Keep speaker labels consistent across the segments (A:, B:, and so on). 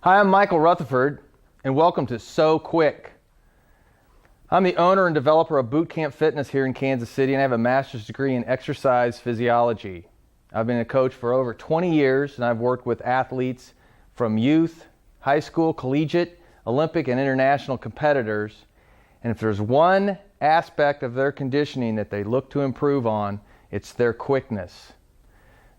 A: Hi, I'm Michael Rutherford, and welcome to So Quick. I'm the owner and developer of Boot Camp Fitness here in Kansas City, and I have a master's degree in exercise physiology. I've been a coach for over 20 years, and I've worked with athletes from youth, high school, collegiate, Olympic, and international competitors. And if there's one aspect of their conditioning that they look to improve on, it's their quickness.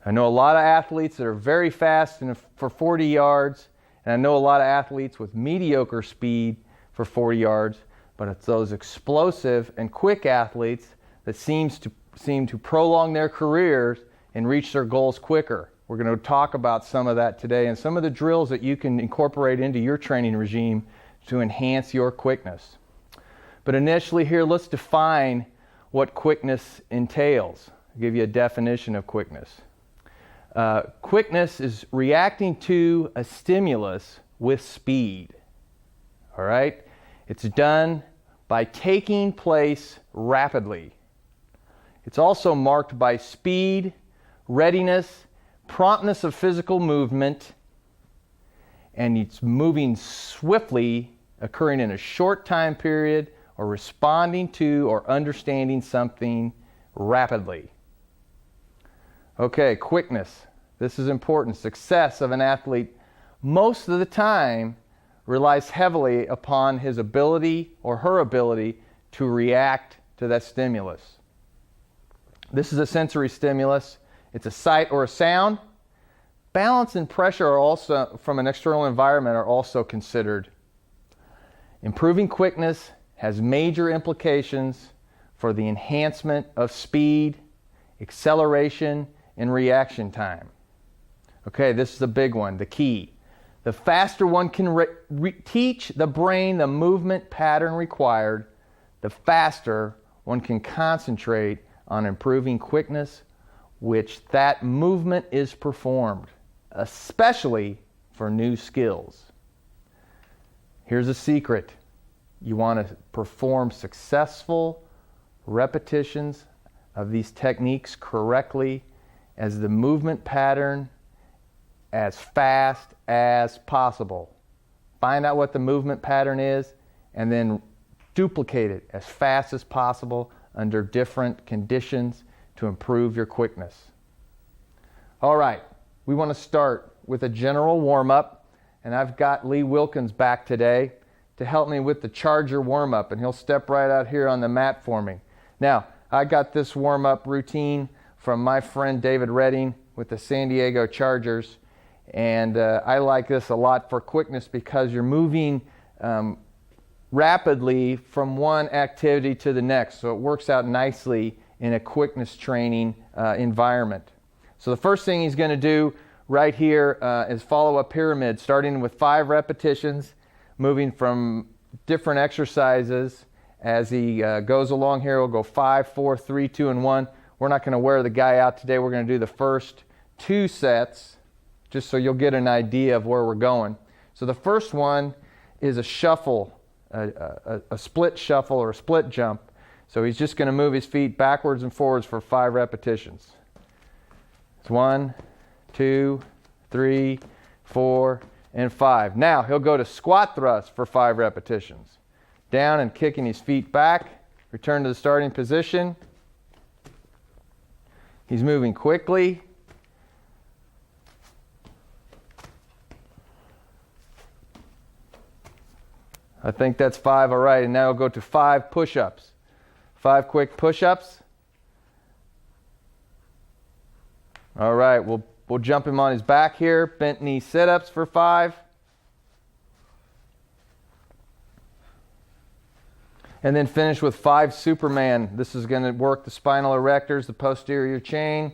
A: I know a lot of athletes that are very fast for 40 yards, and I know a lot of athletes with mediocre speed for 40 yards, but it's those explosive and quick athletes that seem to prolong their careers and reach their goals quicker. We're going to talk about some of that today and some of the drills that you can incorporate into your training regime to enhance your quickness. But initially here, let's define what quickness entails. I'll give you a definition of quickness. Quickness is reacting to a stimulus with speed. All right? It's done by taking place rapidly. It's also marked by speed, readiness, promptness of physical movement, and it's moving swiftly, occurring in a short time period, or responding to or understanding something rapidly. Okay, quickness. This is important. Success of an athlete most of the time relies heavily upon his ability or her ability to react to that stimulus. This is a sensory stimulus. It's a sight or a sound. Balance and pressure are also, from an external environment, are also considered. Improving quickness has major implications for the enhancement of speed, acceleration, and reaction time. Okay, this is the big one, the key. The faster one can teach the brain the movement pattern required, the faster one can concentrate on improving quickness, which that movement is performed, especially for new skills. Here's a secret. You want to perform successful repetitions of these techniques correctly as the movement pattern as fast as possible. Find out what the movement pattern is and then duplicate it as fast as possible under different conditions to improve your quickness. All right, we want to start with a general warm-up, and I've got Lee Wilkins back today to help me with the charger warm-up, and he'll step right out here on the mat for me. Now, I got this warm-up routine from my friend David Redding with the San Diego Chargers, and I like this a lot for quickness because you're moving rapidly from one activity to the next, so it works out nicely in a quickness training environment. So the first thing he's going to do right here is follow a pyramid, starting with 5 repetitions, moving from different exercises. As he goes along here, we'll go 5, 4, 3, 2, and 1. We're not going to wear the guy out today. We're going to do the first 2 sets, just so you'll get an idea of where we're going. So the first one is a shuffle, a split shuffle or a split jump. So he's just going to move his feet backwards and forwards for 5 repetitions. It's 1, 2, 3, 4, and 5. Now he'll go to squat thrust for 5 repetitions. Down and kicking his feet back, return to the starting position. He's moving quickly. I think that's 5, all right, and now we'll go to 5 push-ups. 5 quick push-ups. All right, we'll jump him on his back here. Bent knee sit-ups for 5. And then finish with 5 Superman. This is going to work the spinal erectors, the posterior chain.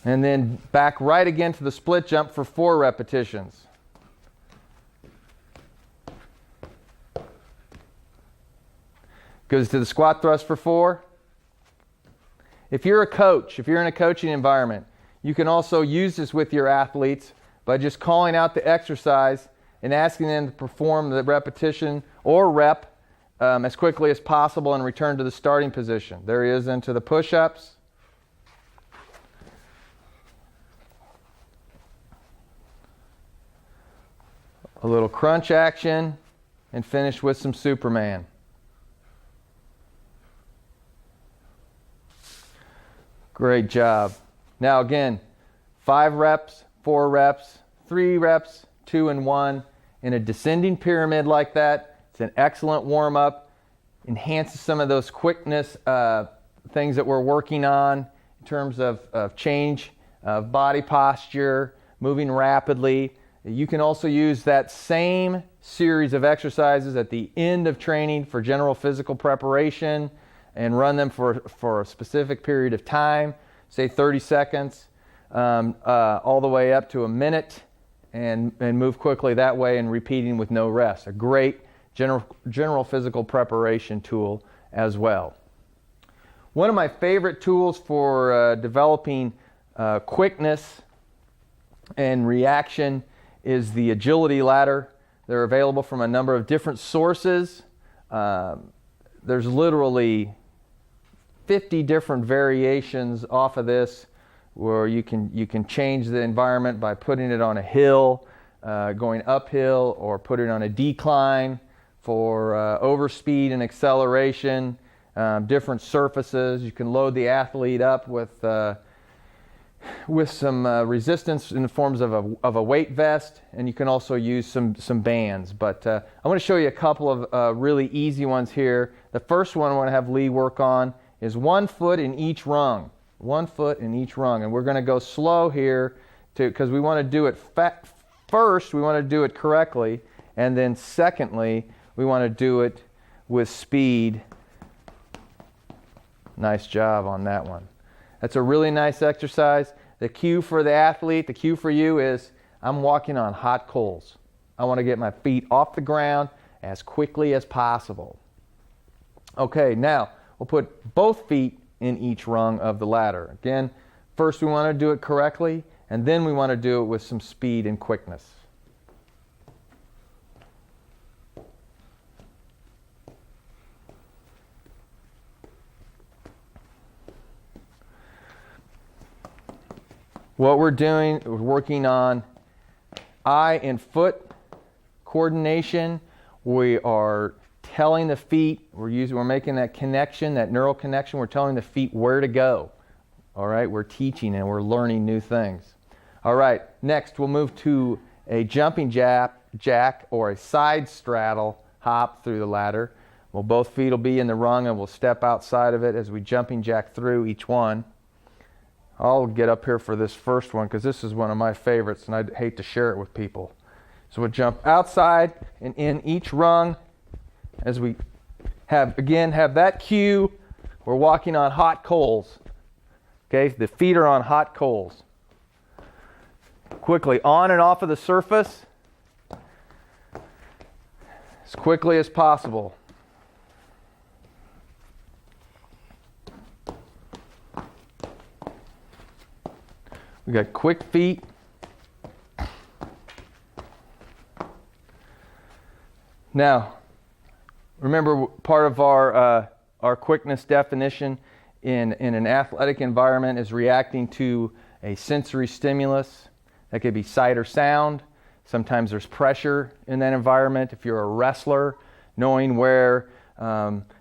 A: And then back right again to the split jump for 4 repetitions. Goes to the squat thrust for 4. If you're a coach, if you're in a coaching environment, you can also use this with your athletes by just calling out the exercise and asking them to perform the repetition or rep as quickly as possible and return to the starting position. There he is into the push-ups. a little crunch action, and finish with some Superman. Great job. Now again, 5 reps, 4 reps, 3 reps, 2 and 1 in a descending pyramid like that. It's an excellent warm-up. Enhances some of those quickness things that we're working on in terms of change of body posture, moving rapidly. You can also use that same series of exercises at the end of training for general physical preparation and run them for a specific period of time, say 30 seconds, all the way up to a minute, and move quickly that way and repeating with no rest. A great general physical preparation tool as well. One of my favorite tools for developing quickness and reaction is the agility ladder. They're available from a number of different sources. There's literally 50 different variations off of this, where you can change the environment by putting it on a hill, going uphill, or put it on a decline for overspeed and acceleration, different surfaces. You can load the athlete up with some resistance in the forms of a weight vest, and you can also use some bands. But I want to show you a couple of really easy ones here. The first one I want to have Lee work on is 1 foot in each rung. 1 foot in each rung, and we're going to go slow here because we want to do it first. We want to do it correctly, and then secondly, we want to do it with speed. Nice job on that one. That's a really nice exercise. The cue for the athlete, the cue for you is, I'm walking on hot coals. I want to get my feet off the ground as quickly as possible. Okay, now we'll put both feet in each rung of the ladder. Again, first we want to do it correctly, and then we want to do it with some speed and quickness. What we're doing, we're working on eye and foot coordination. We are telling the feet, we're making that connection, that neural connection. We're telling the feet where to go. All right, we're teaching and we're learning new things. All right, next we'll move to a jumping jack or a side straddle hop through the ladder. Well, both feet will be in the rung and we'll step outside of it as we jumping jack through each one. I'll get up here for this first one because this is one of my favorites and I'd hate to share it with people. So we'll jump outside and in each rung as we have that cue. We're walking on hot coals. Okay, the feet are on hot coals. Quickly on and off of the surface as quickly as possible. We got quick feet. Now, remember part of our quickness definition in an athletic environment is reacting to a sensory stimulus. That could be sight or sound. Sometimes there's pressure in that environment. If you're a wrestler, knowing where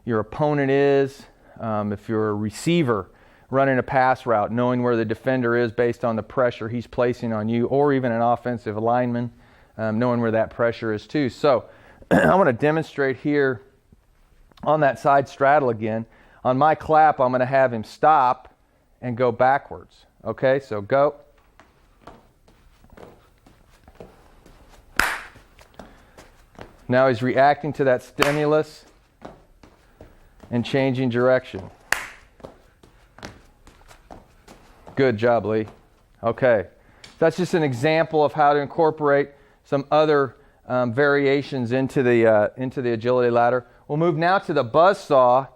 A: your opponent is. If you're a receiver, running a pass route, knowing where the defender is based on the pressure he's placing on you, or even an offensive lineman, knowing where that pressure is too. So I want to demonstrate here on that side straddle again. On my clap, I'm going to have him stop and go backwards. Okay, so go. Now he's reacting to that stimulus and changing direction. Good job, Lee. Okay, that's just an example of how to incorporate some other variations into the agility ladder. We'll move now to the buzzsaw,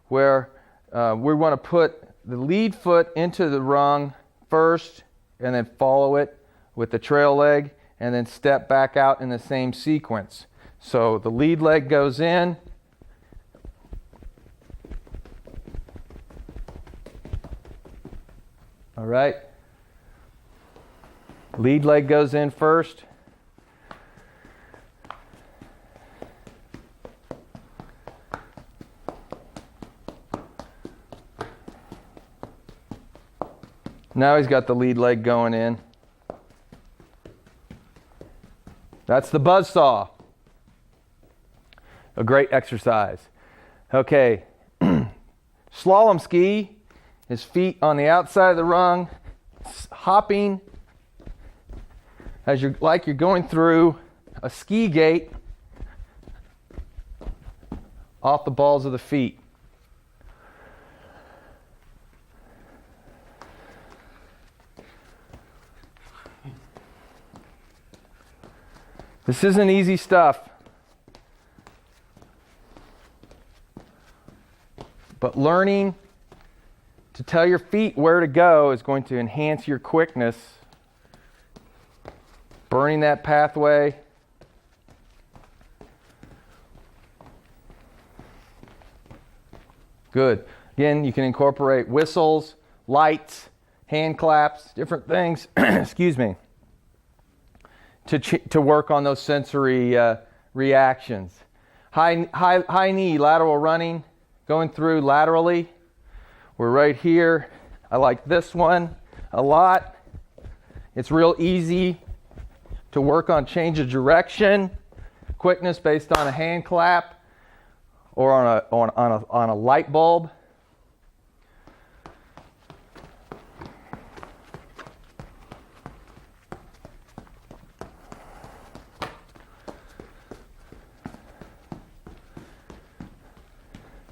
A: where we want to put the lead foot into the rung first, and then follow it with the trail leg, and then step back out in the same sequence. So the lead leg goes in. All right. Lead leg goes in first. Now he's got the lead leg going in. That's the buzzsaw. A great exercise. Okay. Slalom ski, his feet on the outside of the rung, hopping as you're going through a ski gate off the balls of the feet. This isn't easy stuff. But learning to tell your feet where to go is going to enhance your quickness. Burning that pathway. Good. Again, you can incorporate whistles, lights, hand claps, different things, excuse me, to work on those sensory reactions. High knee, lateral running, going through laterally. We're right here. I like this one a lot. It's real easy to work on change of direction, quickness based on a hand clap or on a light bulb.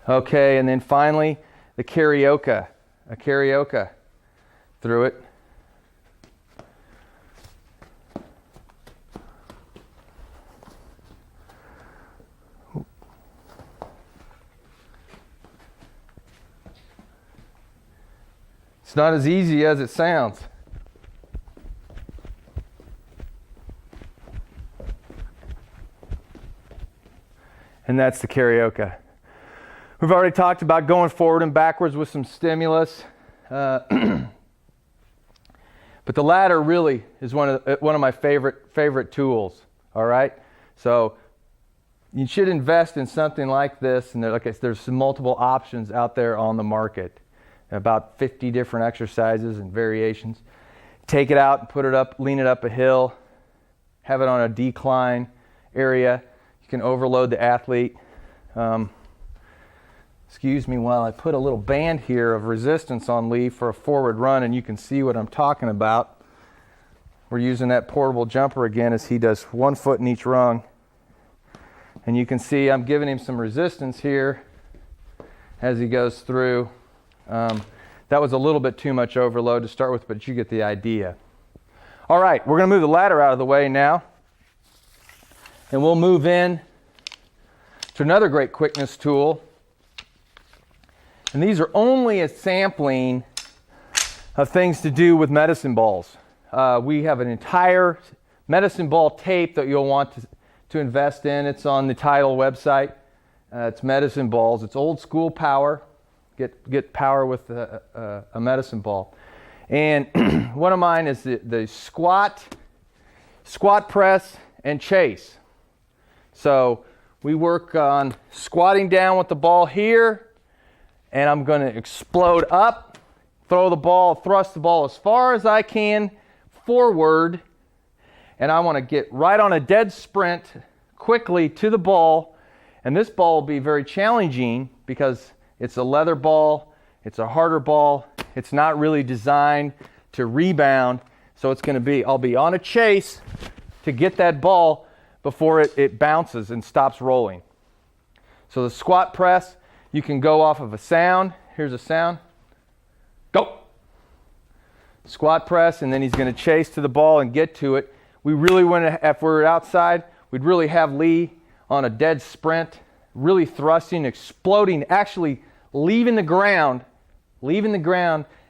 A: Okay, and then finally, the karaoke. A karaoke through it. It's not as easy as it sounds. And that's the karaoke. We've already talked about going forward and backwards with some stimulus. But the ladder really is one of my favorite tools. All right? So you should invest in something like this. And there's some multiple options out there on the market. About 50 different exercises and variations. Take it out and put it up, lean it up a hill. Have it on a decline area. You can overload the athlete. Excuse me while I put a little band here of resistance on Lee for a forward run, and you can see what I'm talking about. We're using that portable jumper again as he does 1 foot in each rung. And you can see I'm giving him some resistance here as he goes through. That was a little bit too much overload to start with, but you get the idea. All right, we're going to move the ladder out of the way now. And we'll move in to another great quickness tool. And these are only a sampling of things to do with medicine balls. We have an entire medicine ball tape that you'll want to invest in. It's on the Tidal website. It's medicine balls. It's old school power. Get power with a medicine ball. And one of mine is the squat press, and chase. So we work on squatting down with the ball here. And I'm going to explode up, thrust the ball as far as I can forward. And I want to get right on a dead sprint quickly to the ball. And this ball will be very challenging because it's a leather ball. It's a harder ball. It's not really designed to rebound. So I'll be on a chase to get that ball before it bounces and stops rolling. So the squat press, you can go off of a sound. Here's a sound. Go. Squat press, and then he's going to chase to the ball and get to it. We really want to, if we're outside, we'd really have Lee on a dead sprint, really thrusting, exploding, actually leaving the ground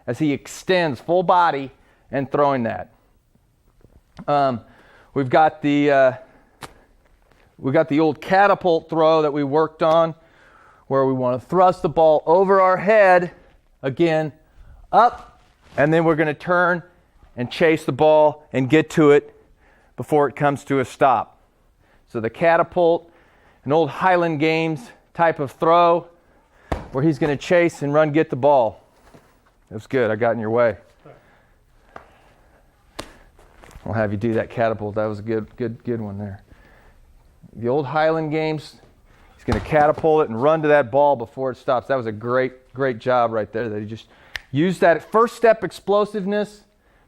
A: as he extends full body and throwing that. We've got the old catapult throw that we worked on, where we want to thrust the ball over our head, again, up, and then we're going to turn and chase the ball and get to it before it comes to a stop. So the catapult, an old Highland Games type of throw, where he's going to chase and run get the ball. That was good. I got in your way. I'll have you do that catapult. That was a good one there. The old Highland games, he's going to catapult it and run to that ball before it stops. That was a great job right there. That he just used that first step explosiveness,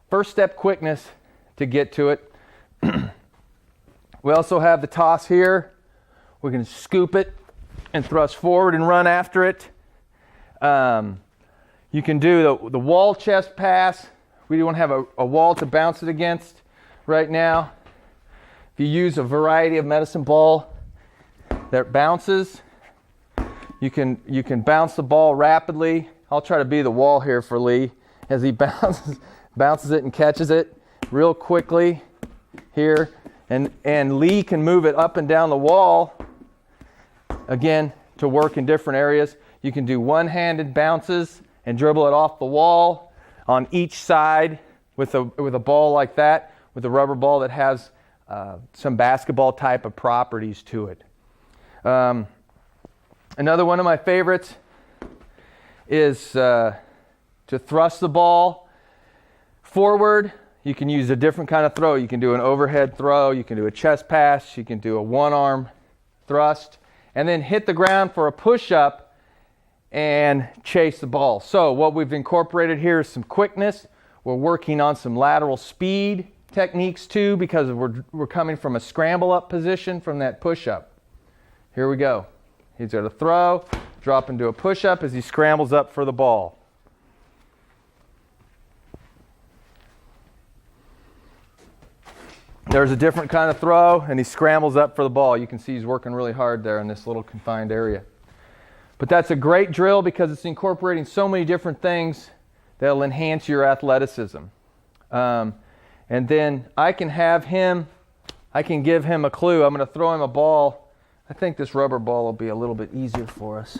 A: first step quickness to get to it. We also have the toss here. We're going to scoop it and thrust forward and run after it. You can do the wall chest pass. We don't have a wall to bounce it against right now. If you use a variety of medicine ball that bounces, you can bounce the ball rapidly. I'll try to be the wall here for Lee as he bounces it and catches it real quickly here. And Lee can move it up and down the wall, again, to work in different areas. You can do one-handed bounces and dribble it off the wall on each side with a ball like that, with a rubber ball that has some basketball type of properties to it. Another one of my favorites is to thrust the ball forward. You can use a different kind of throw. You can do an overhead throw. You can do a chest pass. You can do a one-arm thrust. And then hit the ground for a push-up and chase the ball. So what we've incorporated here is some quickness. We're working on some lateral speed techniques too, because we're coming from a scramble-up position from that push-up. Here we go. He's going to throw, drop into a push-up as he scrambles up for the ball. There's a different kind of throw, and he scrambles up for the ball. You can see he's working really hard there in this little confined area. But that's a great drill because it's incorporating so many different things that'll enhance your athleticism. And then I can give him a clue. I'm going to throw him a ball. I think this rubber ball will be a little bit easier for us.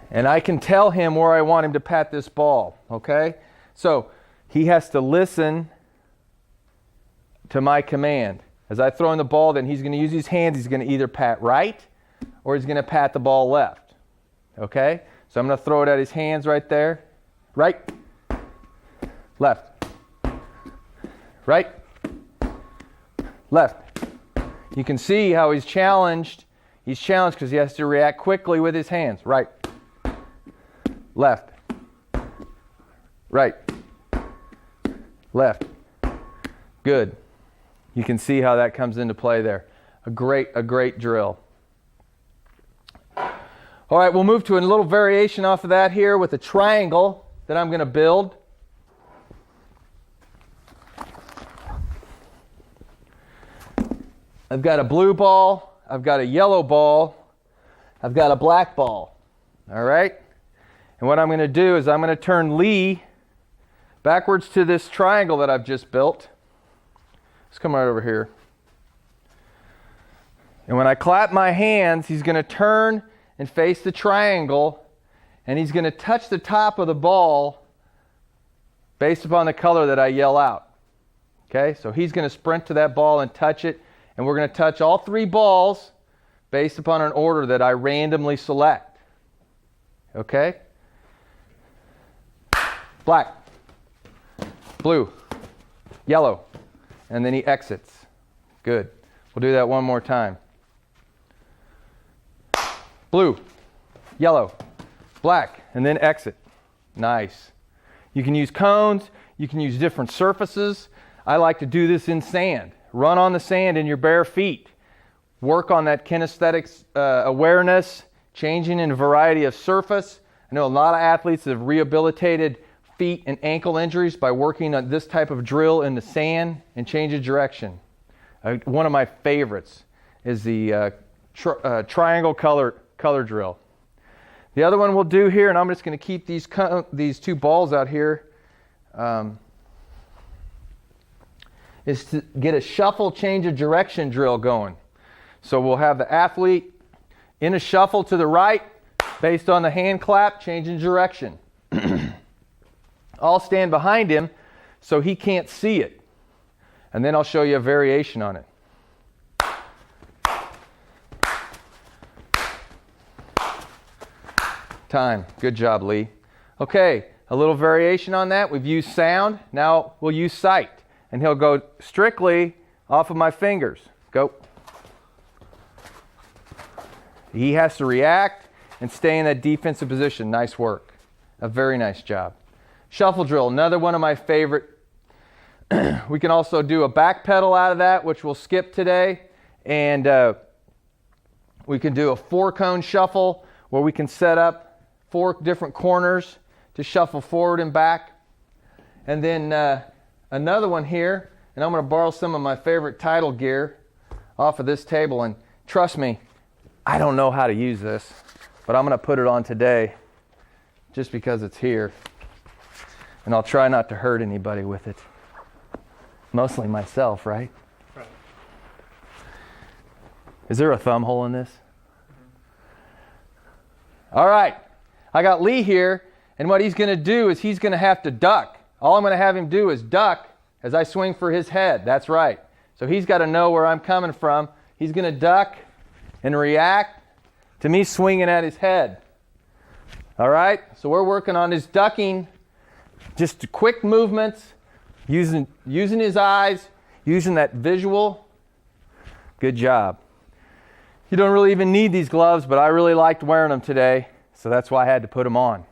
A: And I can tell him where I want him to pat this ball, okay? So he has to listen to my command. As I throw in the ball, then he's going to use his hands. He's going to either pat right or he's going to pat the ball left. Okay? So I'm going to throw it at his hands right there. Right. Left. Right. Left. You can see how he's challenged. He's challenged because he has to react quickly with his hands. Right. Left. Right. Left. Good. You can see how that comes into play there. A great drill. All right, we'll move to a little variation off of that here with a triangle that I'm going to build. I've got a blue ball, I've got a yellow ball, I've got a black ball. All right? And what I'm going to do is I'm going to turn Lee backwards to this triangle that I've just built. Let's come right over here. And when I clap my hands, he's going to turn and face the triangle, and he's going to touch the top of the ball based upon the color that I yell out. Okay, so he's going to sprint to that ball and touch it, and we're going to touch all three balls based upon an order that I randomly select. Okay? Black, blue, yellow, and then he exits. Good. We'll do that one more time. Blue, yellow, black, and then exit. Nice. You can use cones. You can use different surfaces. I like to do this in sand. Run on the sand in your bare feet. Work on that kinesthetics awareness, changing in a variety of surface. I know a lot of athletes that have rehabilitated feet and ankle injuries by working on this type of drill in the sand and change of direction. One of my favorites is the triangle color drill. The other one we'll do here, and I'm just going to keep these two balls out here, is to get a shuffle change of direction drill going. So we'll have the athlete in a shuffle to the right based on the hand clap, changing direction. I'll stand behind him so he can't see it. And then I'll show you a variation on it. Time. Good job, Lee. Okay, a little variation on that. We've used sound. Now we'll use sight. And and he'll go strictly off of my fingers. Go. He has to react and stay in that defensive position. Nice work. A very nice job. Shuffle drill, another one of my favorite. We can also do a back pedal out of that, which we'll skip today. And we can do a 4-cone shuffle where we can set up 4 different corners to shuffle forward and back. And then another one here, and I'm going to borrow some of my favorite title gear off of this table. And trust me, I don't know how to use this, but I'm going to put it on today just because it's here. And I'll try not to hurt anybody with it. Mostly myself, right? Right. Is there a thumb hole in this? Mm-hmm. All right. I got Lee here, and what he's going to do is he's going to have to duck. All I'm going to have him do is duck as I swing for his head. That's right. So he's got to know where I'm coming from. He's going to duck and react to me swinging at his head. All right? So we're working on his ducking, just quick movements, using his eyes, using that visual. Good job. You don't really even need these gloves, but I really liked wearing them today, so that's why I had to put them on.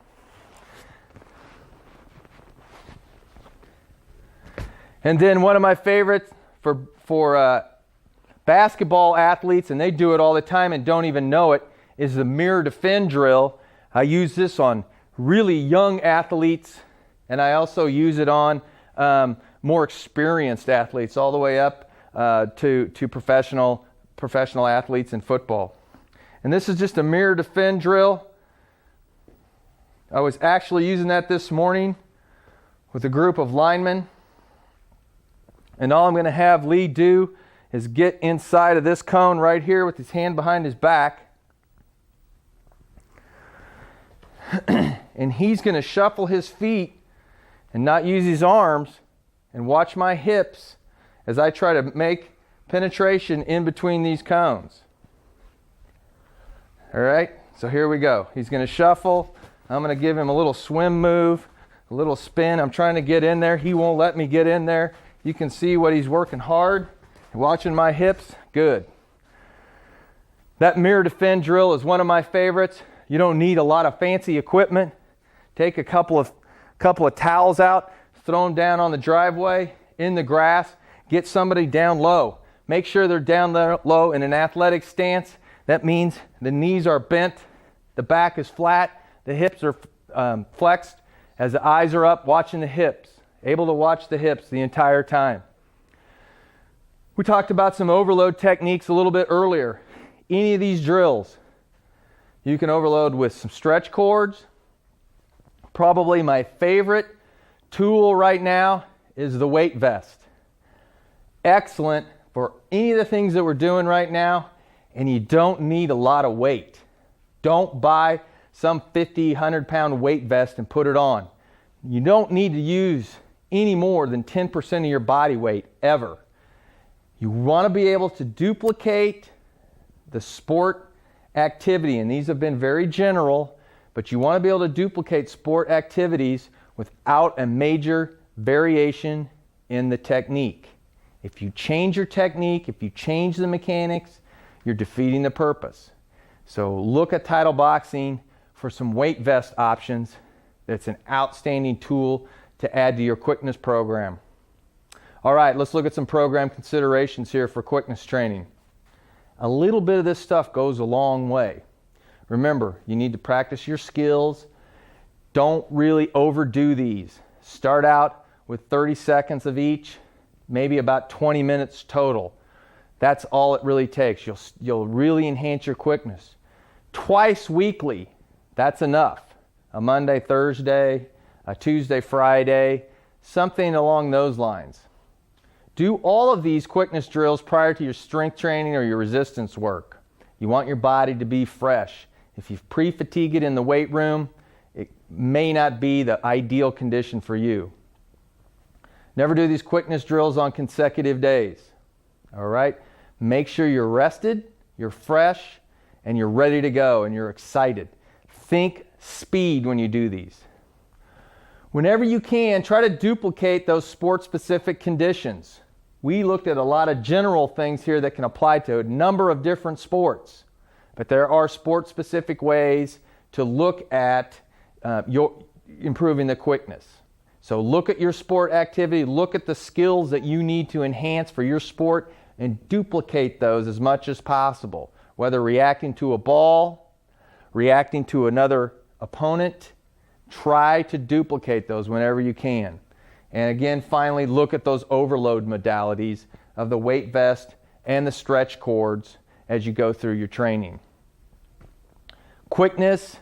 A: And then one of my favorites for basketball athletes, and they do it all the time and don't even know it, is the mirror defend drill. I use this on really young athletes, and I also use it on more experienced athletes, all the way up to professional athletes in football. And this is just a mirror defend drill. I was actually using that this morning with a group of linemen. And all I'm going to have Lee do is get inside of this cone right here with his hand behind his back. And he's going to shuffle his feet and not use his arms, and watch my hips as I try to make penetration in between these cones. All right, so here we go. He's going to shuffle. I'm going to give him a little swim move, a little spin. I'm trying to get in there. He won't let me get in there. You can see what he's working hard. Watching my hips, good. That mirror defend drill is one of my favorites. You don't need a lot of fancy equipment. Take a couple of towels out, throw them down on the driveway, in the grass, get somebody down low. Make sure they're down there low in an athletic stance. That means the knees are bent, the back is flat, the hips are flexed as the eyes are up, watching the hips, able to watch the hips the entire time. We talked about some overload techniques a little bit earlier. Any of these drills, you can overload with some stretch cords. Probably my favorite tool right now is the weight vest. Excellent for any of the things that we're doing right now, and you don't need a lot of weight. Don't buy some 50, 100-pound weight vest and put it on. You don't need to use any more than 10% of your body weight ever. You want to be able to duplicate the sport activity, and these have been very general, but you want to be able to duplicate sport activities without a major variation in the technique. If you change your technique, if you change the mechanics, you're defeating the purpose. So look at Title Boxing for some weight vest options. That's an outstanding tool to add to your Quickness program. All right, let's look at some program considerations here for Quickness training. A little bit of this stuff goes a long way. Remember, you need to practice your skills. Don't really overdo these. Start out with 30 seconds of each, maybe about 20 minutes total. That's all it really takes. You'll really enhance your quickness. Twice weekly, that's enough. A Monday, Thursday, a Tuesday, Friday, something along those lines. Do all of these quickness drills prior to your strength training or your resistance work. You want your body to be fresh. If you've pre-fatigued in the weight room, it may not be the ideal condition for you. Never do these quickness drills on consecutive days. All right? Make sure you're rested, you're fresh, and you're ready to go, and you're excited. Think speed when you do these. Whenever you can, try to duplicate those sport-specific conditions. We looked at a lot of general things here that can apply to a number of different sports, but there are sport-specific ways to look at improving the quickness. So look at your sport activity, look at the skills that you need to enhance for your sport, and duplicate those as much as possible, whether reacting to a ball, reacting to another opponent. Try to duplicate those whenever you can. And again, finally, look at those overload modalities of the weight vest and the stretch cords as you go through your training. Quickness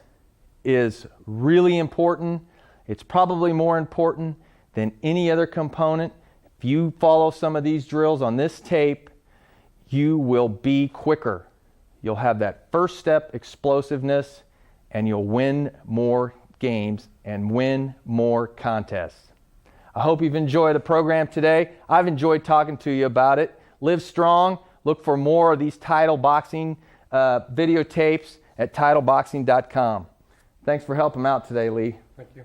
A: is really important. It's probably more important than any other component. If you follow some of these drills on this tape, you will be quicker. You'll have that first step explosiveness, and you'll win more games and win more contests. I hope you've enjoyed the program today. I've enjoyed talking to you about it. Live strong. Look for more of these Title Boxing videotapes at TitleBoxing.com. Thanks for helping out today, Lee.
B: Thank you.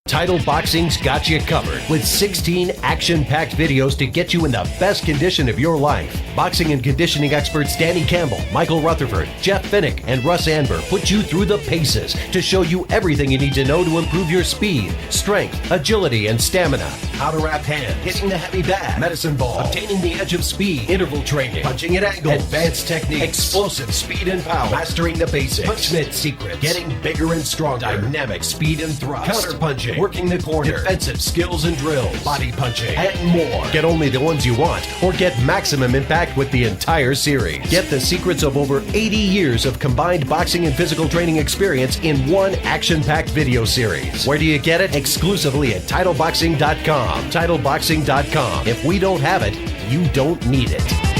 C: Title Boxing's got you covered with 16 action-packed videos to get you in the best condition of your life. Boxing and conditioning experts Danny Campbell, Michael Rutherford, Jeff Finnick, and Russ Anber put you through the paces to show you everything you need to know to improve your speed, strength, agility, and stamina. How to wrap hands, hitting the heavy bat, medicine ball, obtaining the edge of speed, interval training, punching at angles, advanced techniques, explosive speed and power, mastering the basics, punchment secrets, getting bigger and stronger, dynamic speed and thrust, counter punching, working the corner, defensive skills and drills, body punching, and more. Get only the ones you want, or get maximum impact with the entire series. Get the secrets of over 80 years of combined boxing and physical training experience in one action-packed video series. Where do you get it? Exclusively at TitleBoxing.com. TitleBoxing.com. If we don't have it, you don't need it.